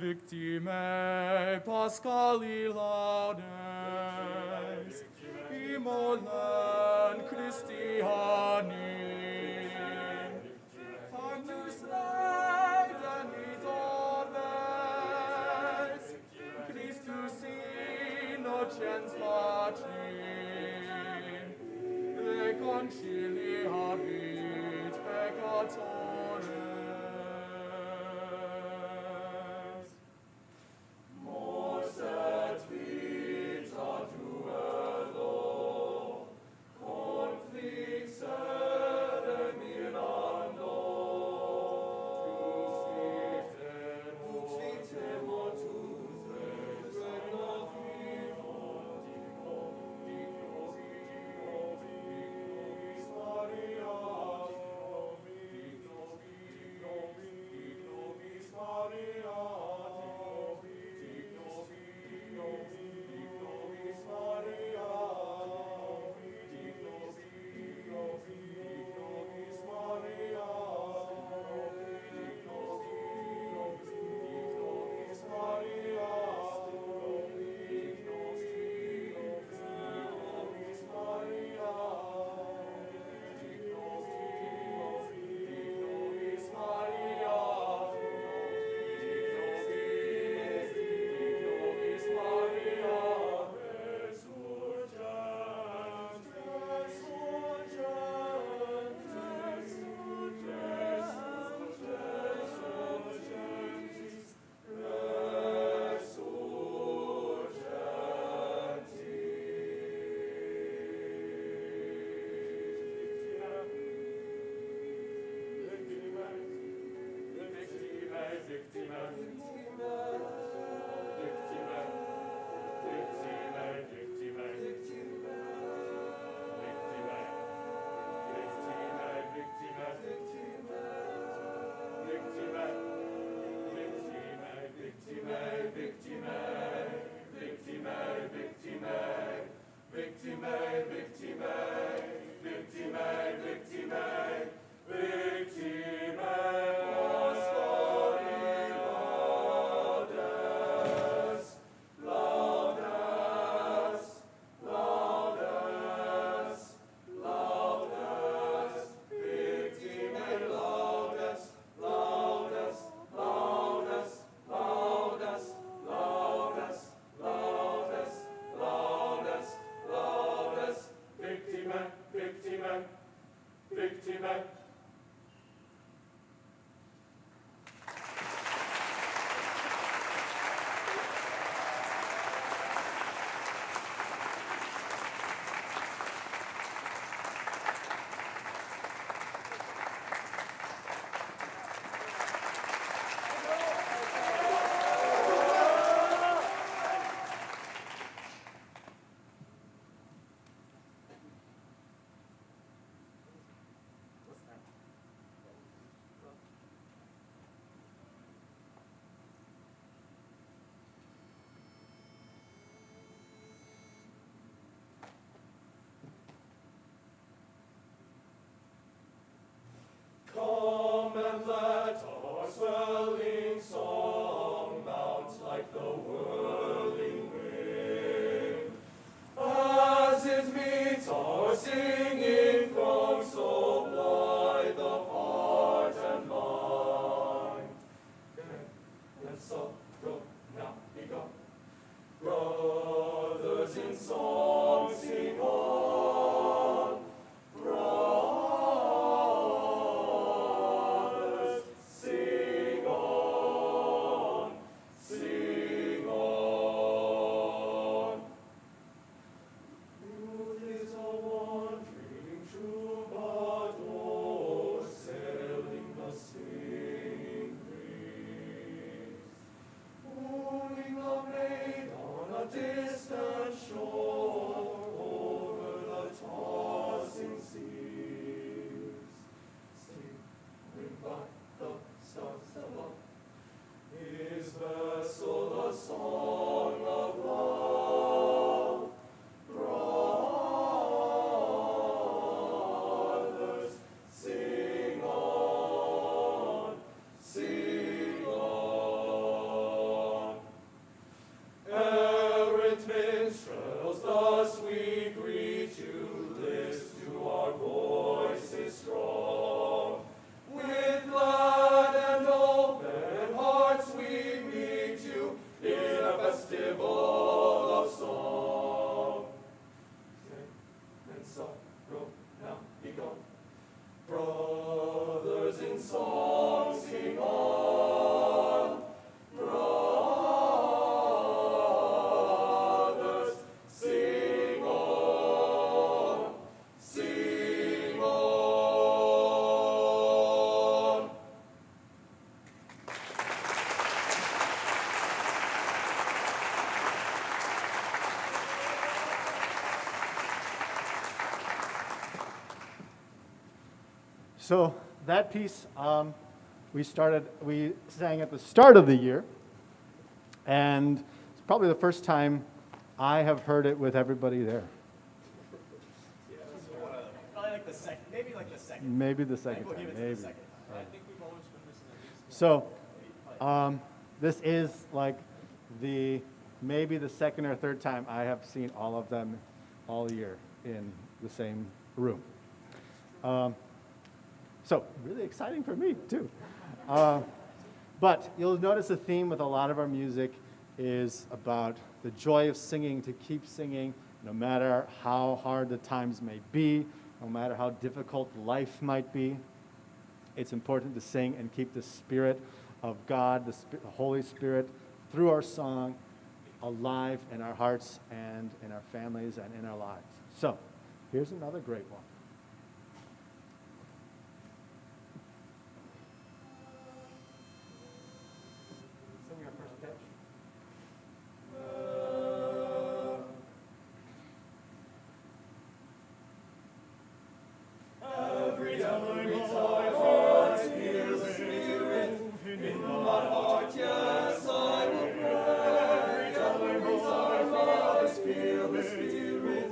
Victimae Paschali laudes, Imolen Christiani, Agnus Leiden et orbes, Christus innocens patrim, reconciliavit peccatores. Mors et vita duello, conflixere mirando, ducitemo tus regna vivo, dignos Maria, dignos Maria, Come and let our swelling song mount like the whirling wind, as it meets our singing from so blithe of heart and mind. And so go now begun, brothers in song sing on, brothers sing on, sing on. Youth is a wandering sorrow, now be gone. Brothers in song, sing on. Brothers, sing on. Sing on. So that piece we sang at the start of the year, and it's probably the first time I have heard it with everybody there. Probably like the second, maybe like the second. Maybe the second We'll time, give it to maybe. the second. Right. I think we've always been missing at least. So this is like maybe the second or third time I have seen all of them all year in the same room. So really exciting for me too. But you'll notice the theme with a lot of our music is about the joy of singing, to keep singing no matter how hard the times may be, no matter how difficult life might be. It's important to sing and keep the Spirit of God, the Holy Spirit, through our song, alive in our hearts and in our families and in our lives. So here's another great one. Sing our first pitch. Every time I feel the Spirit in my heart, yes, I will pray. Every time I feel the Spirit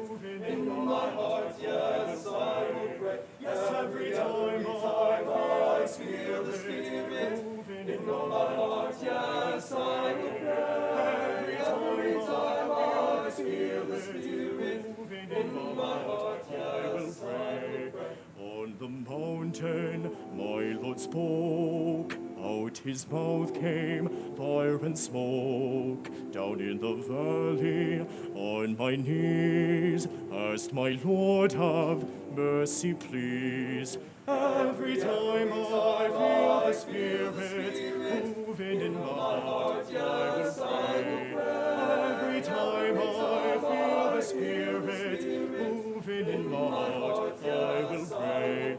in my heart, yes, I will pray. Yes, every time I feel the Spirit in my heart, yes, I will pray. Every time I feel the Spirit in my heart, yes, I will pray. On the mountain, my Lord spoke. Out his mouth came fire and smoke. Down in the valley, on my knees, asked my Lord, have mercy, please. Every time I feel the Spirit moving in my heart, yes, I will pray. Every time I feel the Spirit moving in my heart, I will pray.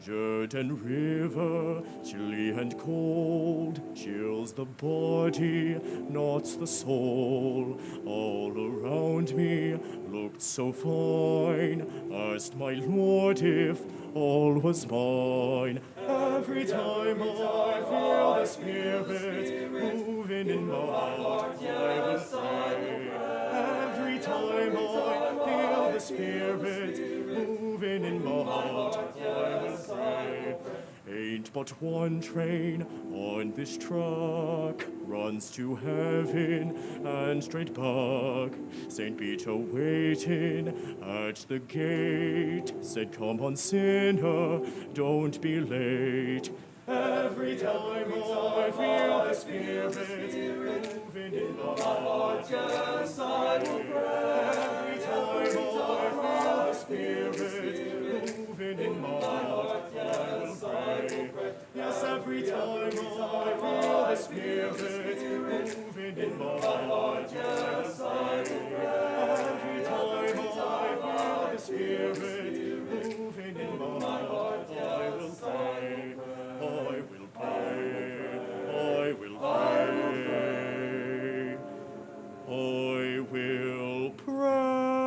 Jordan River, chilly and cold, chills the body, not the soul. All around me looked so fine, asked my Lord if all was mine. Every time I feel the Spirit moving in my heart, I will pray. Every time I feel the Spirit moving in my heart, I will pray. Ain't but one train on this track, runs to heaven and straight back. St. Peter waiting at the gate said, come on, sinner, don't be late. Every time I feel the Spirit moving in my heart, yes, I will pray. Every time I feel the Spirit moving in my heart, yes, I will pray. Yes, every time I feel the Spirit moving in my heart, yes, I will pray. Every time I feel the Spirit moving in my heart, I will pray. I will pray. I will pray. I will pray.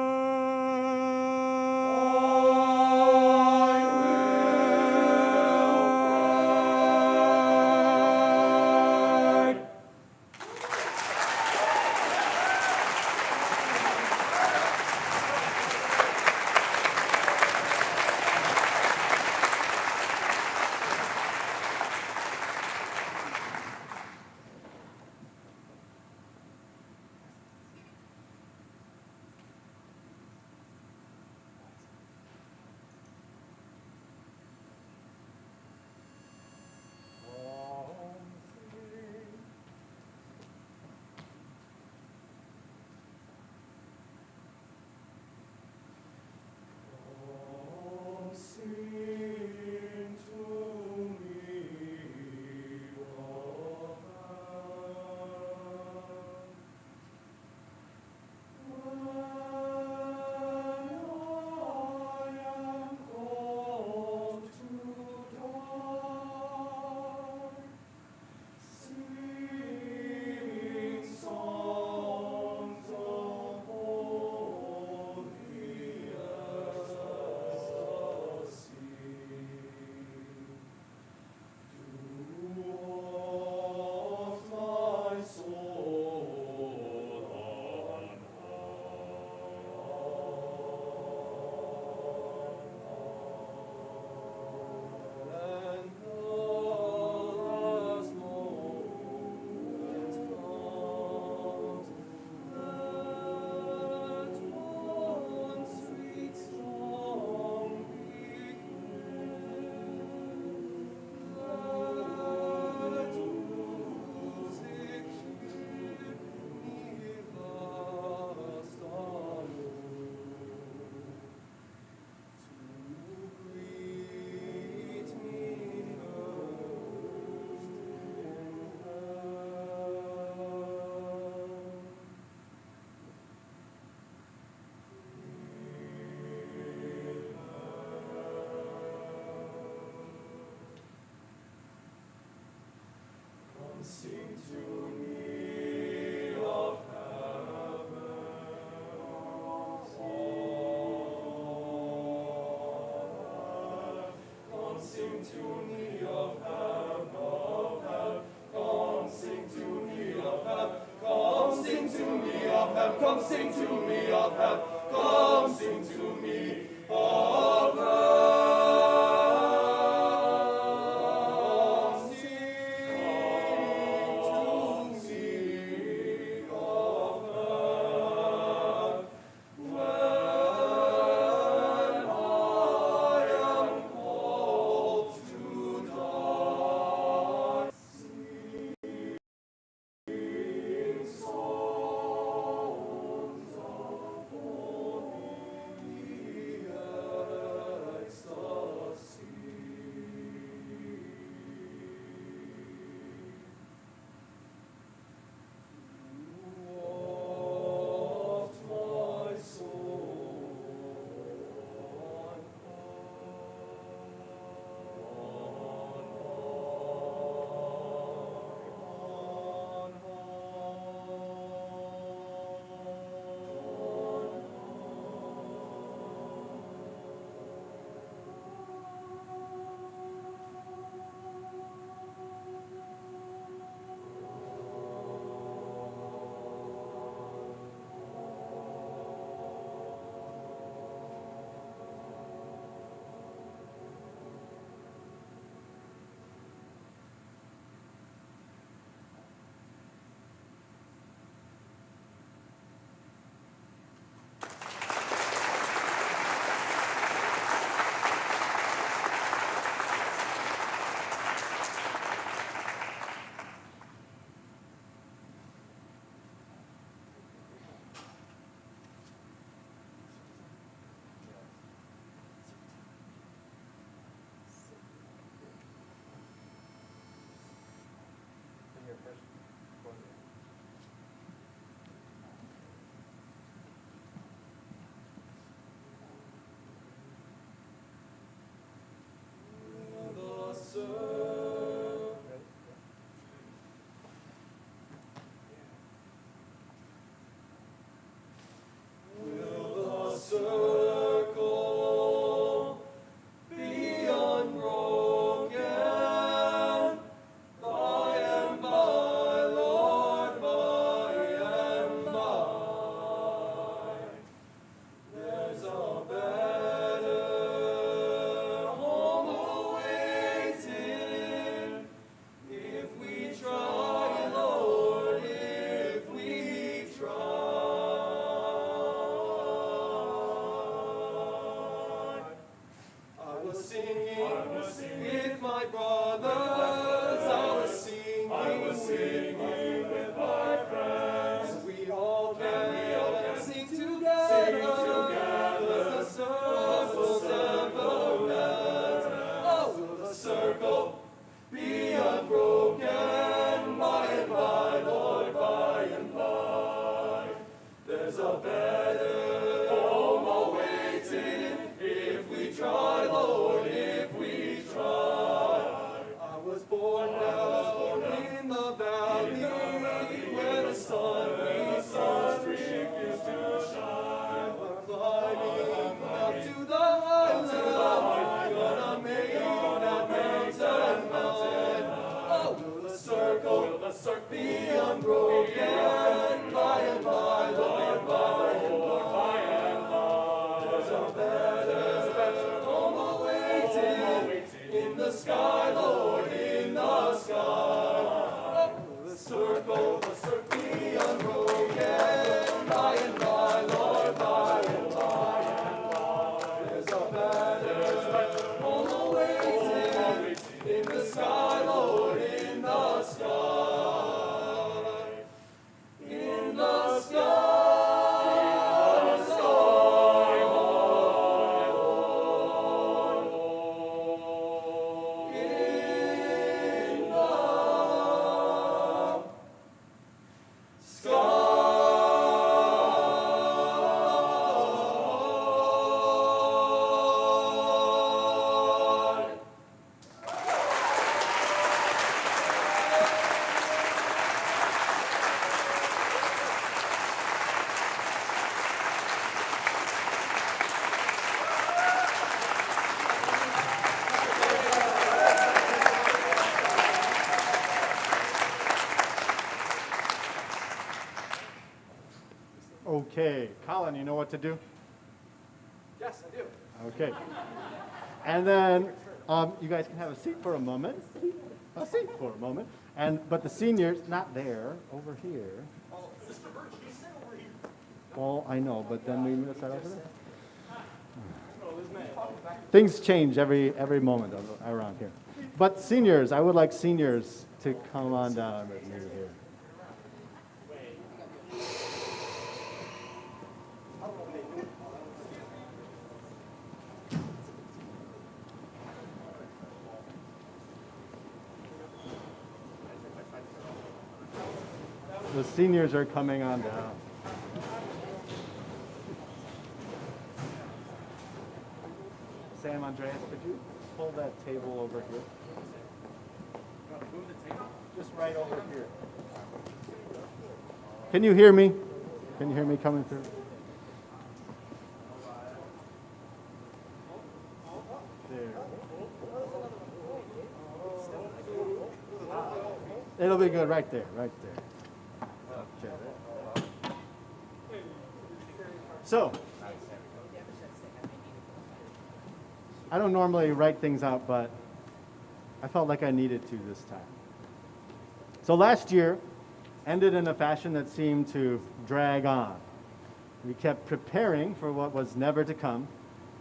heaven. Come sing to me of heaven. Come sing to me of heaven. Circle be unbroken by and by, Lord, by and by. There's a better home awaiting if we try, Lord, if we try. I was singing with my brothers. I was singing with my friends. We all can sing together. The circle's ever ends. Oh, will the circle be unbroken by and by, Lord, by and by? There's a better home awaiting if we try, Lord, if we try. I was born down in the valley where the sun refused to shine. But climbing up to the highland, gonna make that mountain mine. Oh, will the circle be unbroken by and by, Lord, by and by? There's a better home awaiting in the sky, Lord, in the sky. Oh, the circle be unbroken by and by, Lord, by and by. There's a better home awaiting in the sky, Lord, in the sky. In the sky. In Colin, you know what to do? Yes, I do. Okay. And then you guys can have a seat for a moment. A seat for a moment. But the seniors, not there, over here. Oh, Mr. Birch, you sit over here. Well, I know, but then we move that over there. Oh, this man. Things change every moment around here. But seniors, I would like seniors to come on down with me here. The seniors are coming on down. Sam, Andreas, could you pull that table over here? Move the table. Just right over here. Can you hear me? Can you hear me coming through? There. It'll be good right there, right there. Okay. So, I don't normally write things out, but I felt like I needed to this time. So last year ended in a fashion that seemed to drag on. We kept preparing for what was never to come,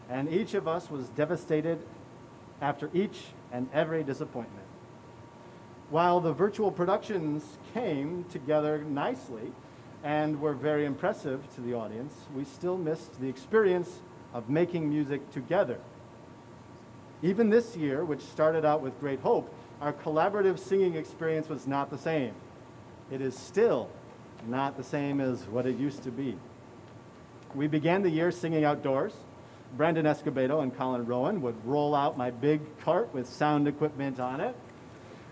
and each of us was devastated after each and every disappointment. While the virtual productions came together nicely and were very impressive to the audience, we still missed the experience of making music together. Even this year, which started out with great hope, our collaborative singing experience was not the same. It is still not the same as what it used to be. We began the year singing outdoors. Brandon Escobedo and Colin Rowan would roll out my big cart with sound equipment on it.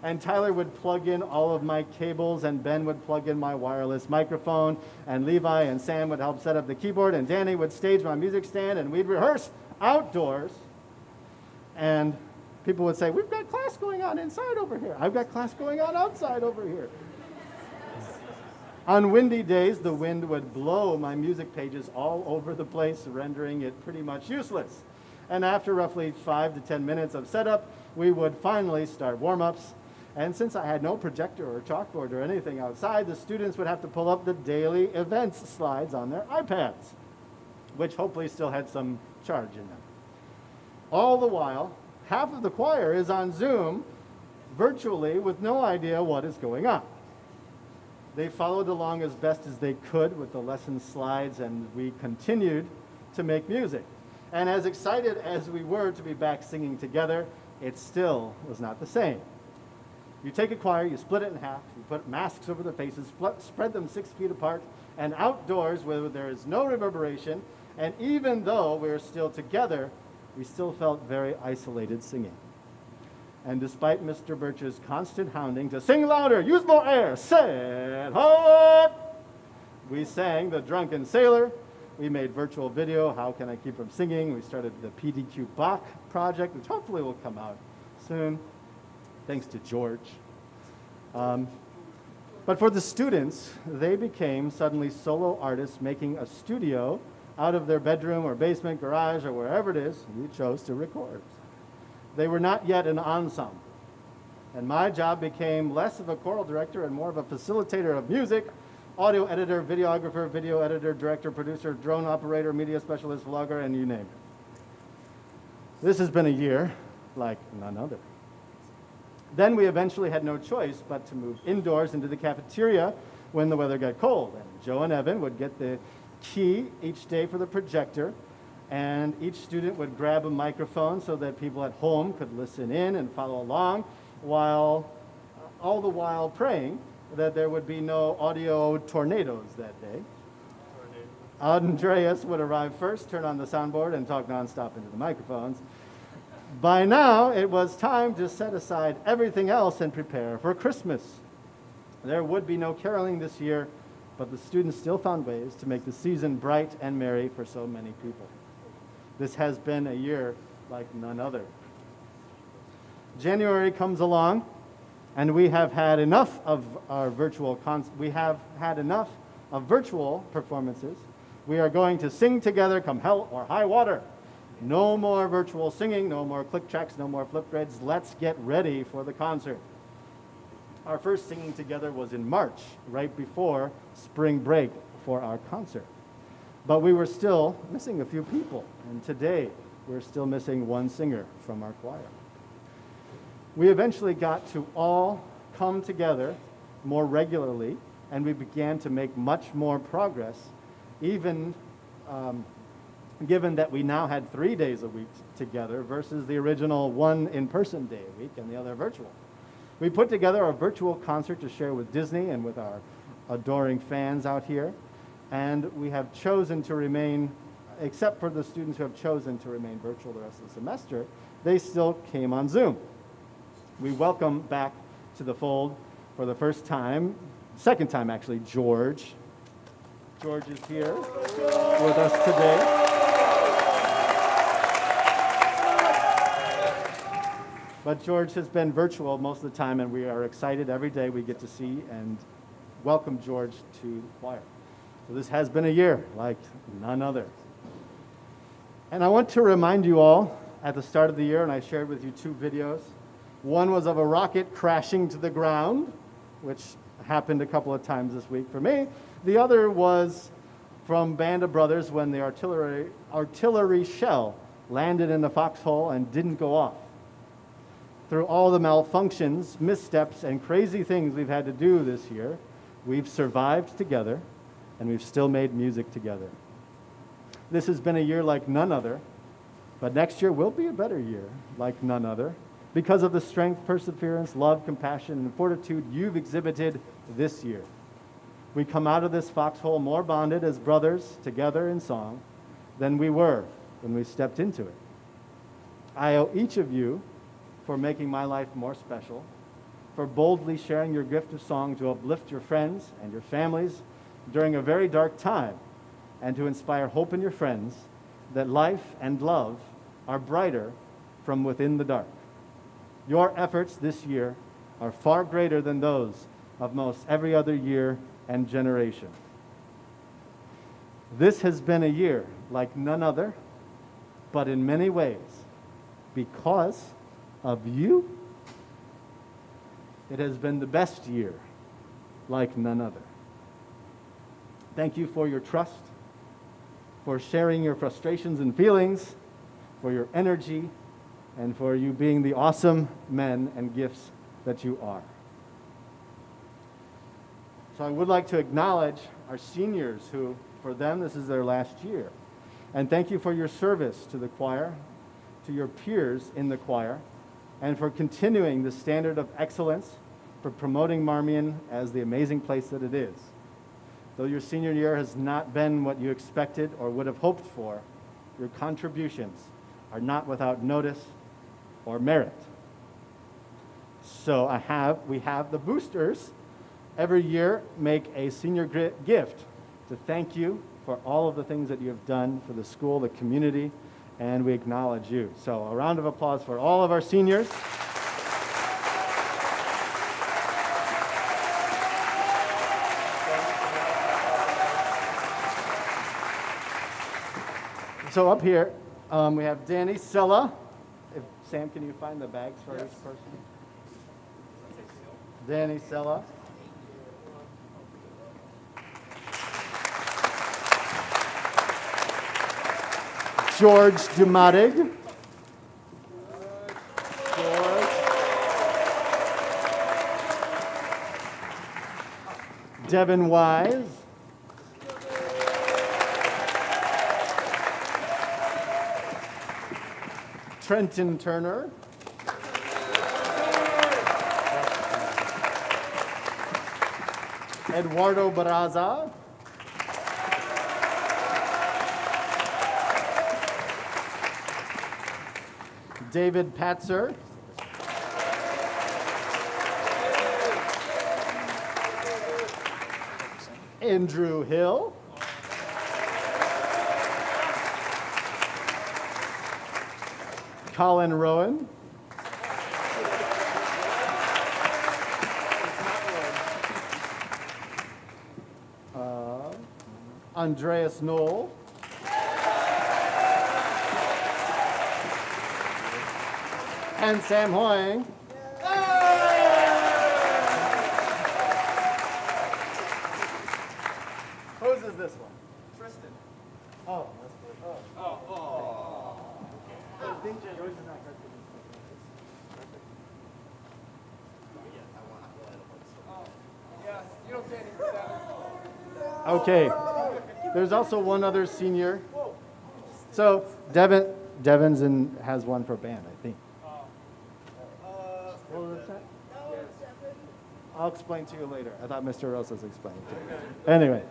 And Tyler would plug in all of my cables, and Ben would plug in my wireless microphone, and Levi and Sam would help set up the keyboard, and Danny would stage my music stand, and we'd rehearse outdoors. And people would say, we've got class going on inside over here. I've got class going on outside over here. On windy days, the wind would blow my music pages all over the place, rendering it pretty much useless. And after roughly 5 to 10 minutes of setup, we would finally start warm-ups. And since I had no projector or chalkboard or anything outside, the students would have to pull up the daily events slides on their iPads, which hopefully still had some charge in them. All the while, half of the choir is on Zoom virtually with no idea what is going on. They followed along as best as they could with the lesson slides, and we continued to make music. And as excited as we were to be back singing together, it still was not the same. You take a choir, you split it in half, you put masks over their faces, spread them 6 feet apart, and outdoors where there is no reverberation, and even though we're still together, we still felt very isolated singing. And despite Mr. Birch's constant hounding to sing louder, use more air, set hard, we sang The Drunken Sailor. We made virtual video, How Can I Keep From Singing? We started the PDQ Bach project, which hopefully will come out soon, thanks to George. But for the students, they became suddenly solo artists making a studio out of their bedroom or basement, garage, or wherever it is you chose to record. They were not yet an ensemble. And my job became less of a choral director and more of a facilitator of music, audio editor, videographer, video editor, director, producer, drone operator, media specialist, vlogger, and you name it. This has been a year like none other. Then we eventually had no choice but to move indoors into the cafeteria when the weather got cold. And Joe and Evan would get the key each day for the projector, and each student would grab a microphone so that people at home could listen in and follow along, all the while praying that there would be no audio tornadoes that day. Andreas would arrive first, turn on the soundboard, and talk nonstop into the microphones. By now, it was time to set aside everything else and prepare for Christmas. There would be no caroling this year, but the students still found ways to make the season bright and merry for so many people. This has been a year like none other. January comes along, and we have had enough of virtual performances, We are going to sing together come hell or high water. No more virtual singing, no more click tracks, no more flip grids. Let's get ready for the concert. Our first singing together was in March, right before spring break for our concert. But we were still missing a few people, and today we're still missing one singer from our choir. We eventually got to all come together more regularly, and we began to make much more progress, even given that we now had 3 days a week together versus the original one in-person day a week and the other virtual. We put together a virtual concert to share with Disney and with our adoring fans out here, and we have chosen to remain, except for the students who have chosen to remain virtual the rest of the semester, they still came on Zoom. We welcome back to the fold for the first time, second time actually, George. George is here with us today. But George has been virtual most of the time, and we are excited every day we get to see and welcome George to the choir. So this has been a year like none other. And I want to remind you all at the start of the year, and I shared with you 2 videos. One was of a rocket crashing to the ground, which happened a couple of times this week for me. The other was from Band of Brothers when the artillery shell landed in the foxhole and didn't go off. Through all the malfunctions, missteps, and crazy things we've had to do this year, we've survived together, and we've still made music together. This has been a year like none other, but next year will be a better year like none other because of the strength, perseverance, love, compassion, and fortitude you've exhibited this year. We come out of this foxhole more bonded as brothers together in song than we were when we stepped into it. I owe each of you for making my life more special, for boldly sharing your gift of song to uplift your friends and your families during a very dark time, and to inspire hope in your friends that life and love are brighter from within the dark. Your efforts this year are far greater than those of most every other year and generation. This has been a year like none other, but in many ways, because of you, it has been the best year like none other. Thank you for your trust, for sharing your frustrations and feelings, for your energy, and for you being the awesome men and gifts that you are. So I would like to acknowledge our seniors who, for them, this is their last year. And thank you for your service to the choir, to your peers in the choir, and for continuing the standard of excellence, for promoting Marmion as the amazing place that it is. Though your senior year has not been what you expected or would have hoped for, your contributions are not without notice or merit. So we have the boosters every year make a senior gift to thank you for all of the things that you have done for the school, the community, and we acknowledge you. So a round of applause for all of our seniors. So up here, we have Danny Sella. Sam, can you find the bags for each person? Danny Sella. George Dumatig. George. Devin Wise. Trenton Turner. Eduardo Barraza. David Patzer. Andrew Hill. Colin Rowan. Andreas Knoll. And Sam Hoying. Whose is this one? Tristan. Oh, that's good. Oh. Yours is not good. Yeah, you don't get any that. Okay. There's also one other senior. So Devin's has one for band, I think. What was that? I'll explain to you later. I thought Mr. Rosa's explaining to you. Anyway.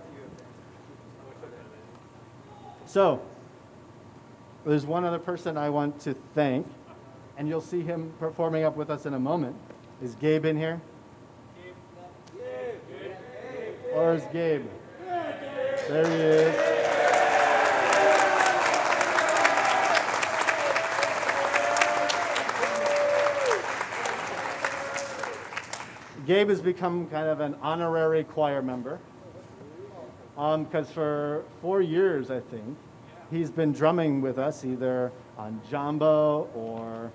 So, there's one other person I want to thank, and you'll see him performing up with us in a moment. Is Gabe in here? Or is Gabe? There he is. Gabe has become kind of an honorary choir member because for 4 years, I think, he's been drumming with us either on Jambo or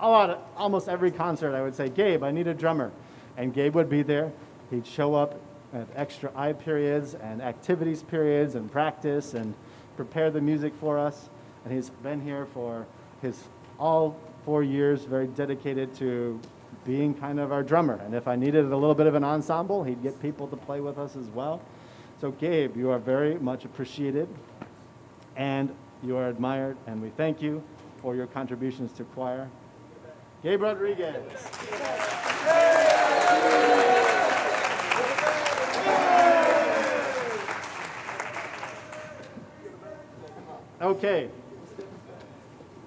almost every concert. I would say, Gabe, I need a drummer. And Gabe would be there. He'd show up at extra eye periods and activities periods and practice and prepare the music for us. And he's been here for all 4 years, very dedicated to being kind of our drummer. And if I needed a little bit of an ensemble, he'd get people to play with us as well. So Gabe, you are very much appreciated and you are admired, and we thank you for your contributions to choir. Gabe Rodriguez. Okay.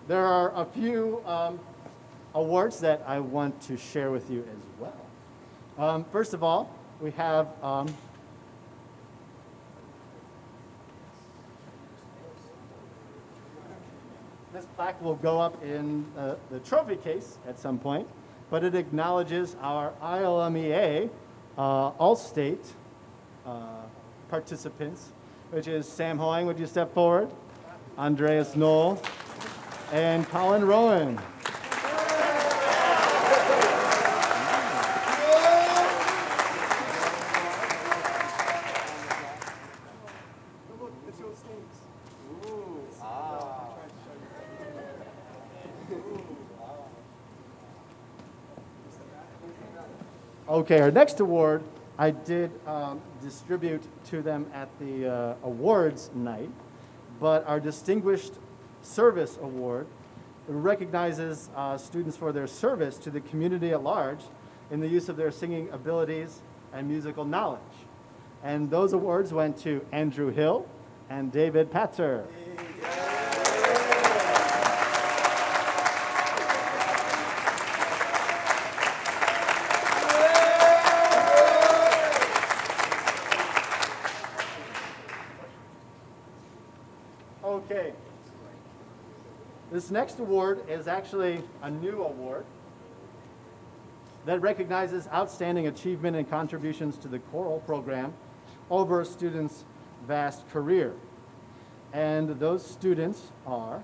There are a few awards that I want to share with you as well. First of all, we have this plaque will go up in the trophy case at some point, but it acknowledges our ILMEA All-State participants, which is Sam Hoying, would you step forward? Andreas Knoll, and Colin Rowan. Okay, our next award I did distribute to them at the awards night, but our Distinguished Service Award recognizes students for their service to the community at large in the use of their singing abilities and musical knowledge. And those awards went to Andrew Hill and David Patzer. Okay. This next award is actually a new award that recognizes outstanding achievement and contributions to the choral program over a student's vast career. And those students are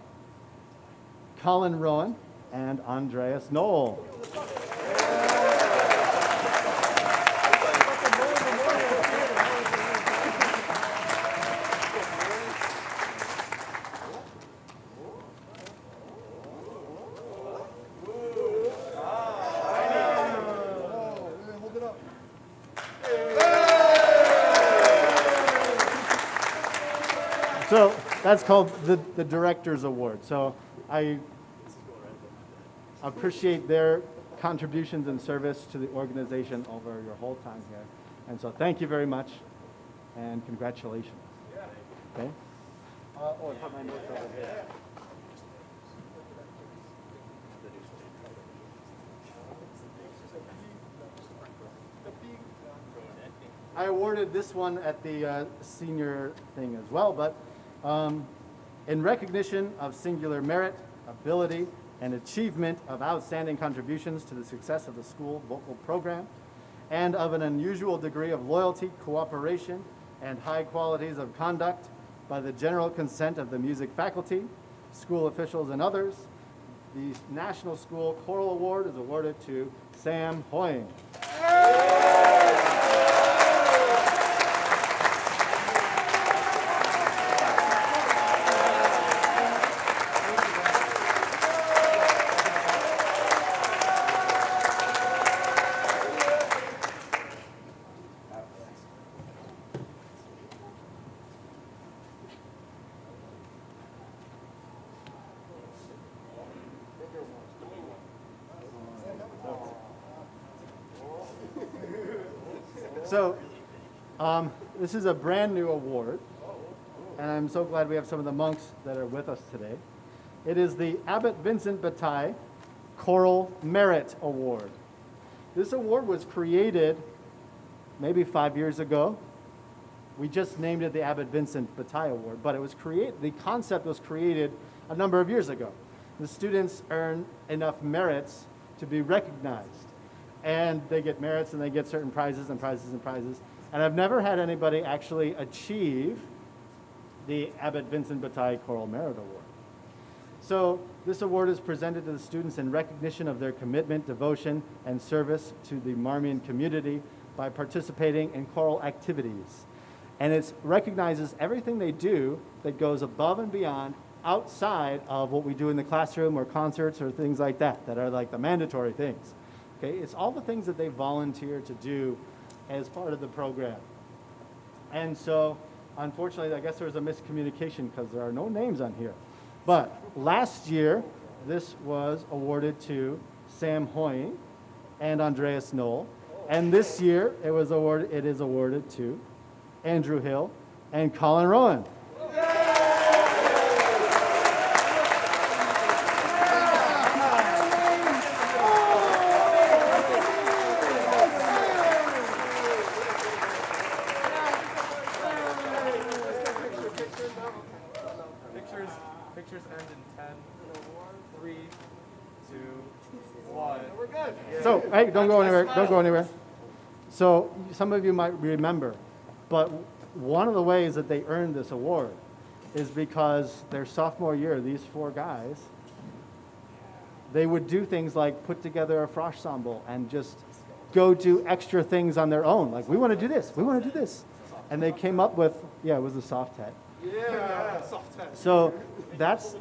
Colin Rowan and Andreas Knoll. So that's called the Director's Award. So I appreciate their contributions and service to the organization over your whole time here. And so thank you very much and congratulations. Okay? I put my notes over here. I awarded this one at the senior thing as well, but in recognition of singular merit, ability, and achievement of outstanding contributions to the success of the school vocal program, and of an unusual degree of loyalty, cooperation, and high qualities of conduct by the general consent of the music faculty, school officials, and others, the National School Choral Award is awarded to Sam Hoying. So, this is a brand new award, and I'm so glad we have some of the monks that are with us today. It is the Abbot Vincent Bataille Choral Merit Award. This award was created maybe 5 years ago. We just named it the Abbot Vincent Bataille Award, but the concept was created a number of years ago. The students earn enough merits to be recognized. And they get merits and they get certain prizes and prizes and prizes. And I've never had anybody actually achieve the Abbot Vincent Bataille Choral Merit Award. So this award is presented to the students in recognition of their commitment, devotion, and service to the Marmion community by participating in choral activities. And it recognizes everything they do that goes above and beyond outside of what we do in the classroom or concerts or things like that are like the mandatory things. Okay, it's all the things that they volunteer to do as part of the program. And so, unfortunately, I guess there was a miscommunication because there are no names on here. But last year, this was awarded to Sam Hoying and Andreas Knoll. And this year, it is awarded to Andrew Hill and Colin Rowan. Pictures end in 10, 3, 2, 1. We're good. So, hey, don't go anywhere. Don't go anywhere. So, some of you might remember, but one of the ways that they earned this award is because their sophomore year, these four guys, they would do things like put together a frosh ensemble and just go do extra things on their own. Like, we want to do this. We want to do this. And they came up with, it was a soft head. Yeah, soft head. So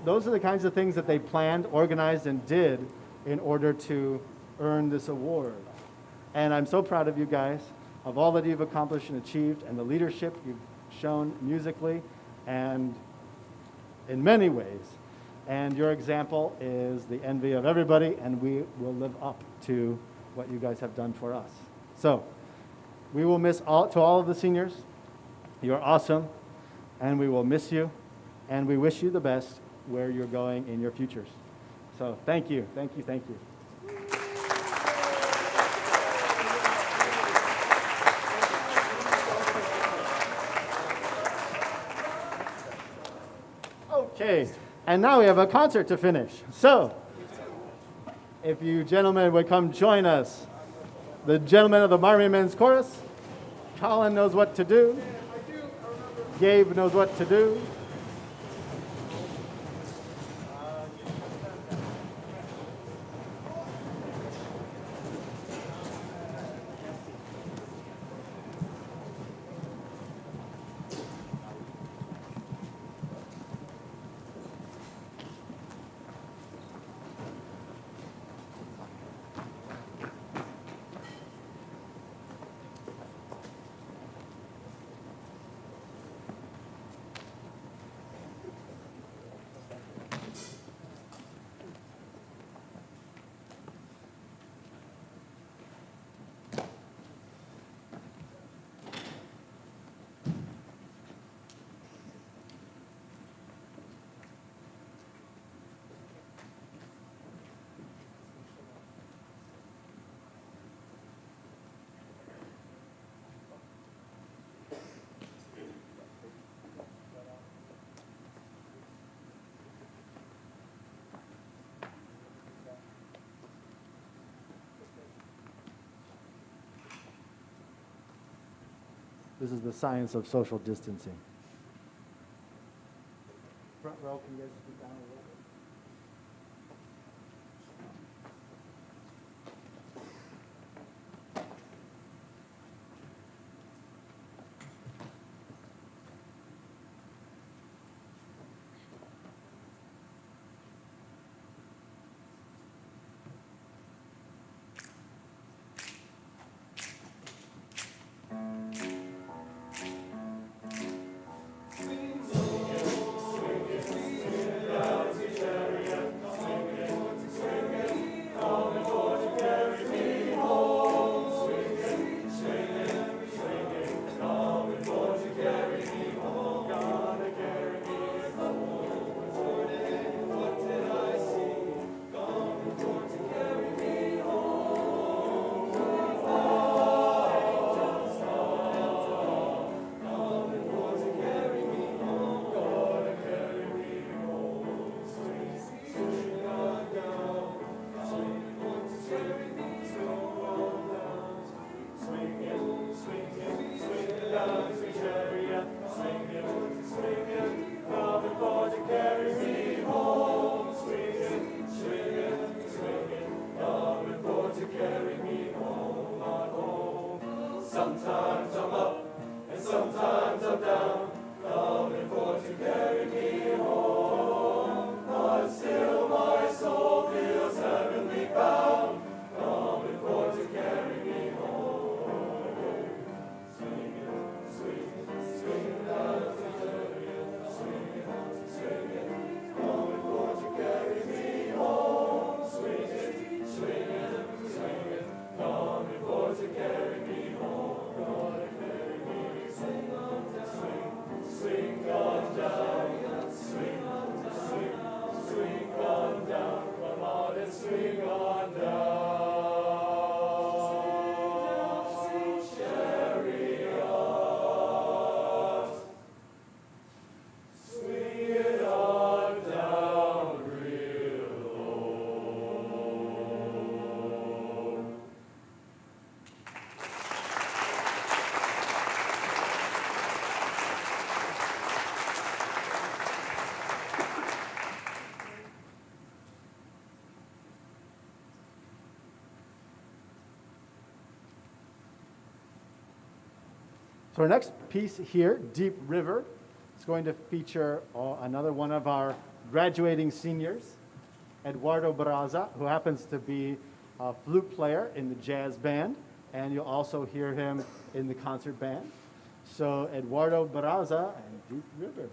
those are the kinds of things that they planned, organized, and did in order to earn this award. And I'm so proud of you guys, of all that you've accomplished and achieved, and the leadership you've shown musically and in many ways. And your example is the envy of everybody, and we will live up to what you guys have done for us. So we will miss all of the seniors. You're awesome. And we will miss you, and we wish you the best where you're going in your futures. So thank you, thank you, thank you. Okay, and now we have a concert to finish. So if you gentlemen would come join us, the gentlemen of the Marmion Men's Chorus, Colin knows what to do. Gabe knows what to do. This is the science of social distancing. Front row, can you guys scoot down a little bit? Sometimes I'm up and sometimes I'm down, coming for to carry me home. But still my soul feels heavenly bound, coming for to carry me home. Swinging, swinging, swinging down to chariot, swinging, swinging, coming for to carry me home. Swinging, swinging, swinging, coming for to carry me home. Swing on down, swing, swing, swing on down, come on and swing on down. Chariot, swing it on down real low. So our next piece here, Deep River, is going to feature another one of our graduating seniors, Eduardo Barraza, who happens to be a flute player in the jazz band, and you'll also hear him in the concert band. So Eduardo Barraza and Deep River.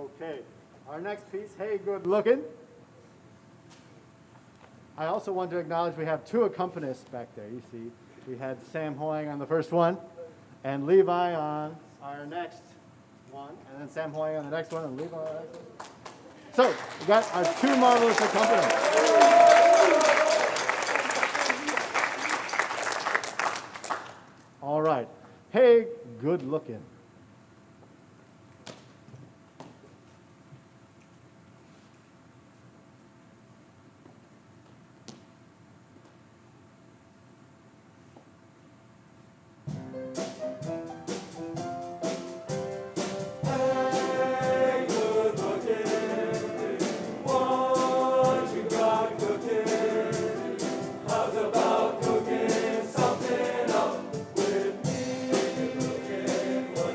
Okay, our next piece, Hey Good Lookin'. I also want to acknowledge we have two accompanists back there. You see, we had Sam Hoying on the first one, and Levi on our next one, and then Sam Hoying on the next one, and Levi on the next one. So, we got our two marvelous accompanists. All right. Hey, good looking. Hey, good looking, what you got cooking? How's about cooking something up with me? Looking what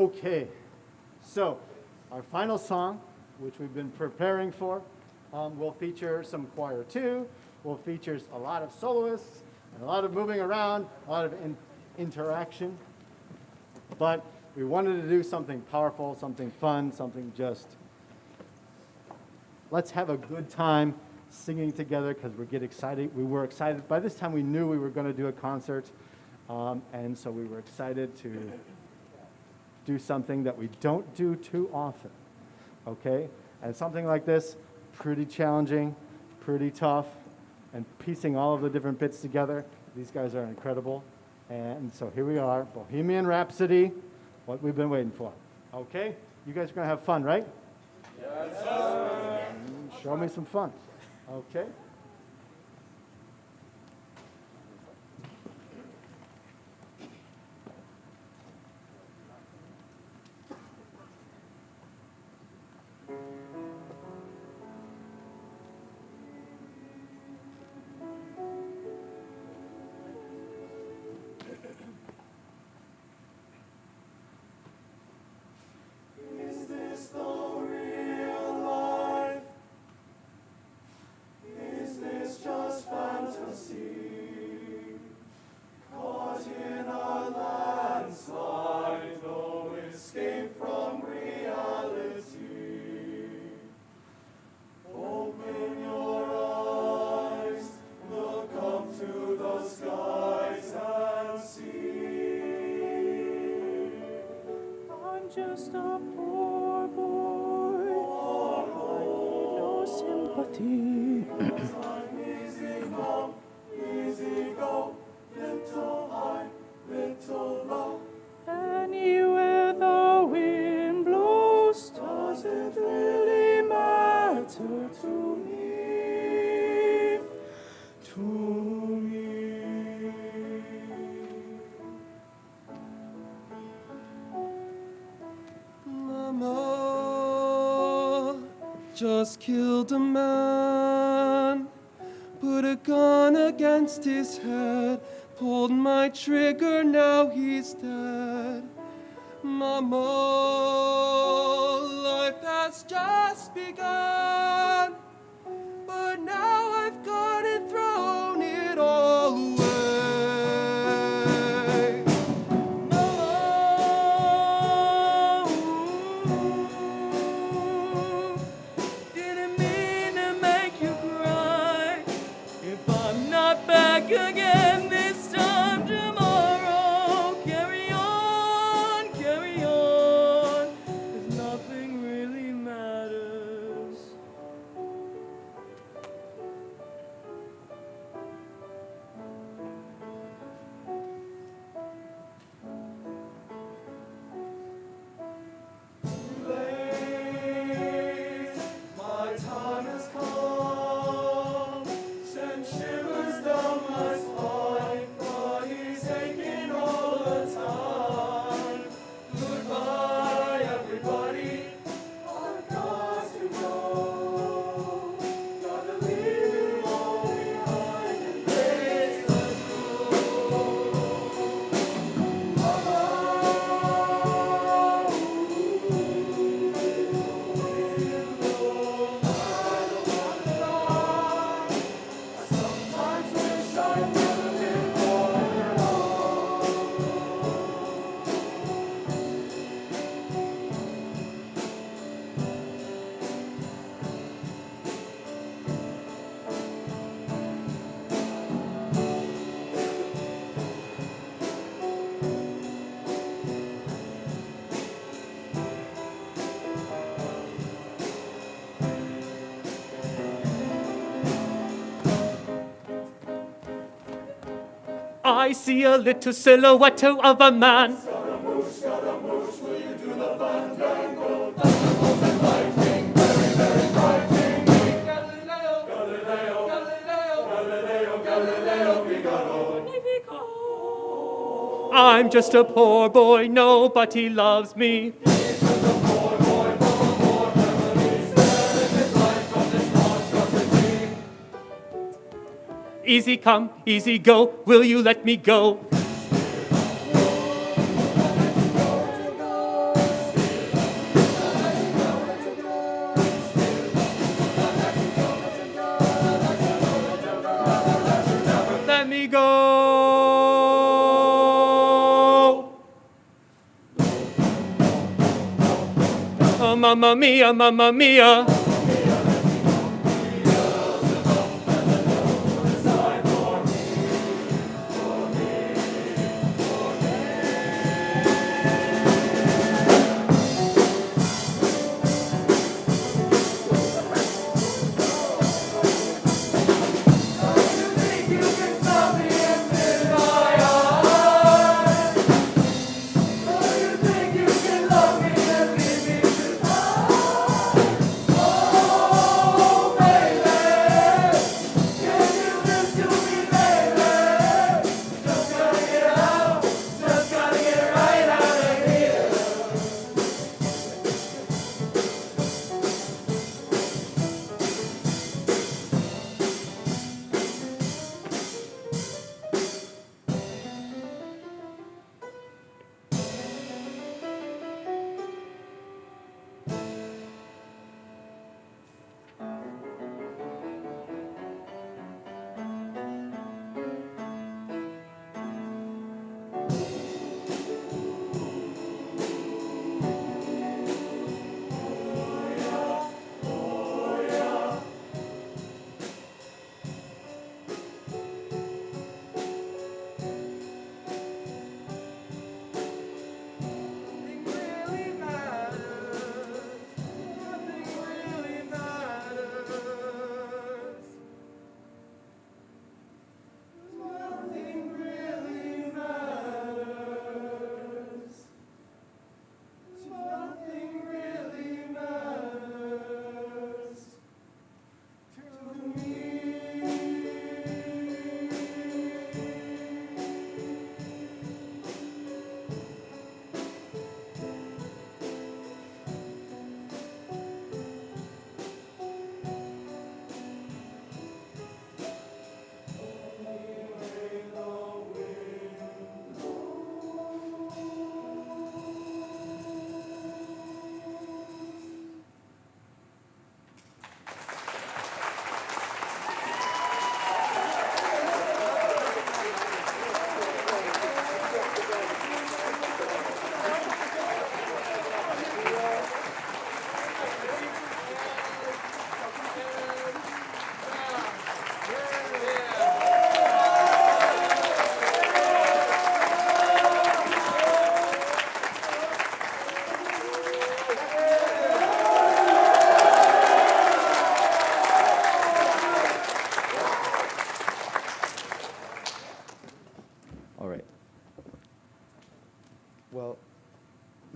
Okay, so our final song, which we've been preparing for, will feature some choir too. Will feature a lot of soloists, and a lot of moving around, a lot of interaction. But we wanted to do something powerful, something fun, something just, let's have a good time singing together because we get excited. We were excited. By this time we knew we were going to do a concert, and so we were excited to do something that we don't do too often, okay? And something like this, pretty challenging, pretty tough, and piecing all of the different bits together. These guys are incredible. And so here we are, Bohemian Rhapsody, what we've been waiting for. Okay? You guys are going to have fun, right? Yes, sir. Show me some fun. Okay? Is this the real life? Is this just fantasy? Caught in a landslide, no escape from reality. Open your eyes, look up to the skies and see. I'm just a poor boy. I need no sympathy. Easy go, little high, little low. Anywhere the wind blows, does it really matter to me? To me. Mama just killed a man, put a gun against his head, pulled my trigger, now he's dead. Mama, life has just begun, but now I've got it, thrown it all away. Didn't mean to make you cry. If I'm not back again this time tomorrow, carry on, 'cause nothing really matters. Late, my time has come. Send shivers down my spine. Body's aching all the time. Goodbye, everybody. I've got to go. Gotta leave it all behind and face the Sometimes wish I'd never been born at all. I see a little silhouette of a man. Scaramouche, will you do the fandango? Thunderbolts and lightning, very, very frightening. Galileo, Galileo, Galileo, Galileo, Galileo, Figaro. I'm just a poor boy, nobody loves me. Easy come, easy go, will you let me go? we go. Oh, mamma mia, mamma mia. All right. Well,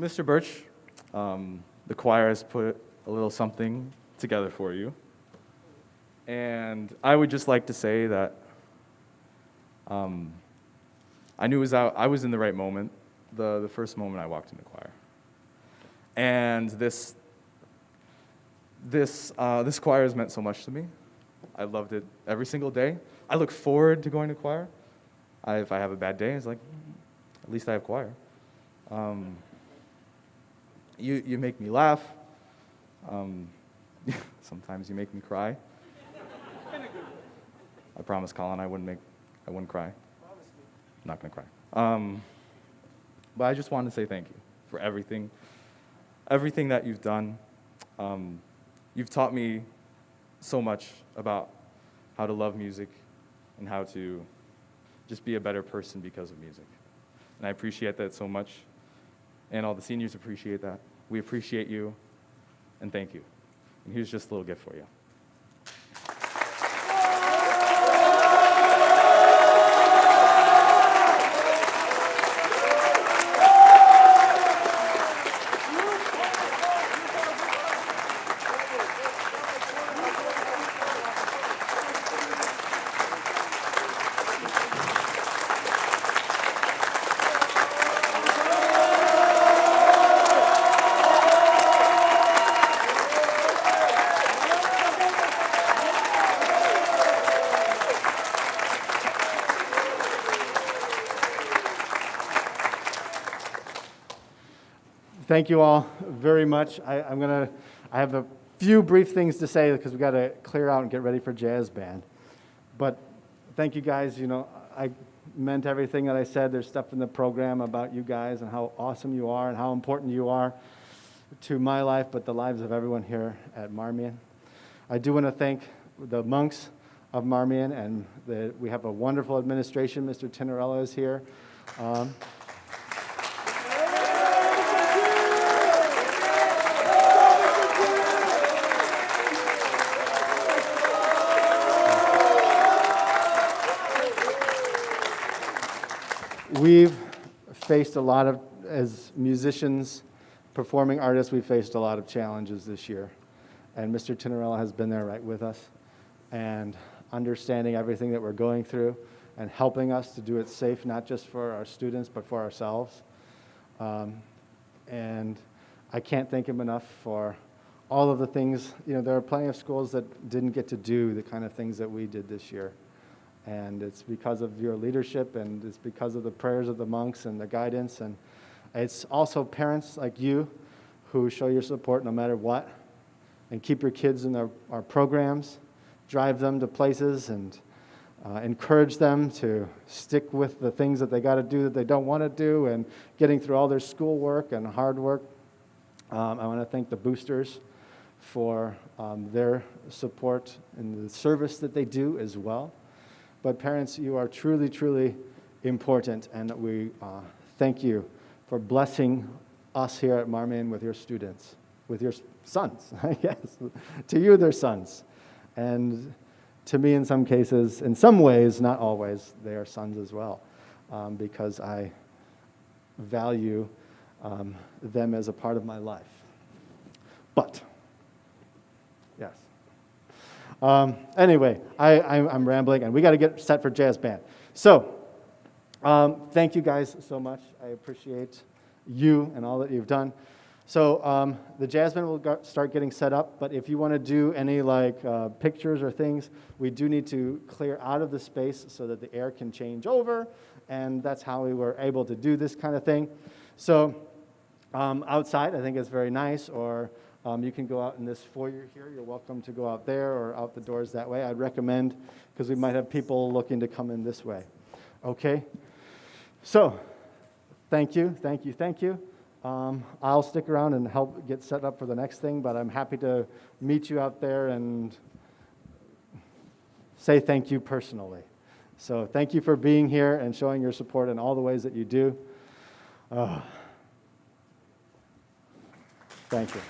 Mr. Birch, the choir has put a little something together for you. And I would just like to say that I knew I was in the right moment, the first moment I walked in the choir. And this choir has meant so much to me. I loved it every single day. I look forward to going to choir. If I have a bad day, it's like, at least I have choir. You make me laugh. Sometimes you make me cry. I promise, Colin, I wouldn't cry. I'm not gonna cry. But I just wanted to say thank you for everything that you've done. You've taught me so much about how to love music and how to just be a better person because of music. And I appreciate that so much. And all the seniors appreciate that. We appreciate you, and thank you. And here's just a little gift for you. Thank you all very much. I have a few brief things to say because we got to clear out and get ready for jazz band. But thank you guys. You know, I meant everything that I said. There's stuff in the program about you guys and how awesome you are and how important you are to my life, but the lives of everyone here at Marmion. I do want to thank the monks of Marmion, and we have a wonderful administration. Mr. Tinarella is here. We've faced a lot of, as musicians, performing artists, we've faced a lot of challenges this year. And Mr. Tinarella has been there right with us and understanding everything that we're going through and helping us to do it safe, not just for our students, but for ourselves. And I can't thank him enough for all of the things. You know, there are plenty of schools that didn't get to do the kind of things that we did this year. And it's because of your leadership, and it's because of the prayers of the monks and the guidance. And it's also parents like you who show your support no matter what, and keep your kids in our programs, drive them to places, and encourage them to stick with the things that they got to do that they don't want to do, and getting through all their schoolwork and hard work. I want to thank the boosters for their support and the service that they do as well. But parents, you are truly, truly important, and we thank you for blessing us here at Marmion with your students, with your sons, yes. To you, they're sons. And to me, in some cases, in some ways, not always, they are sons as well, because I value them as a part of my life. But, yes. Anyway, I'm rambling, and we got to get set for jazz band. So, thank you guys so much. I appreciate you and all that you've done. So the jazz band will start getting set up, but if you want to do any pictures or things, we do need to clear out of the space so that the air can change over, and that's how we were able to do this kind of thing. So outside, I think it's very nice, or you can go out in this foyer here. You're welcome to go out there or out the doors that way. I'd recommend, because we might have people looking to come in this way. Okay? So, thank you, thank you, thank you. I'll stick around and help get set up for the next thing, but I'm happy to meet you out there and say thank you personally. So thank you for being here and showing your support in all the ways that you do. Thank you.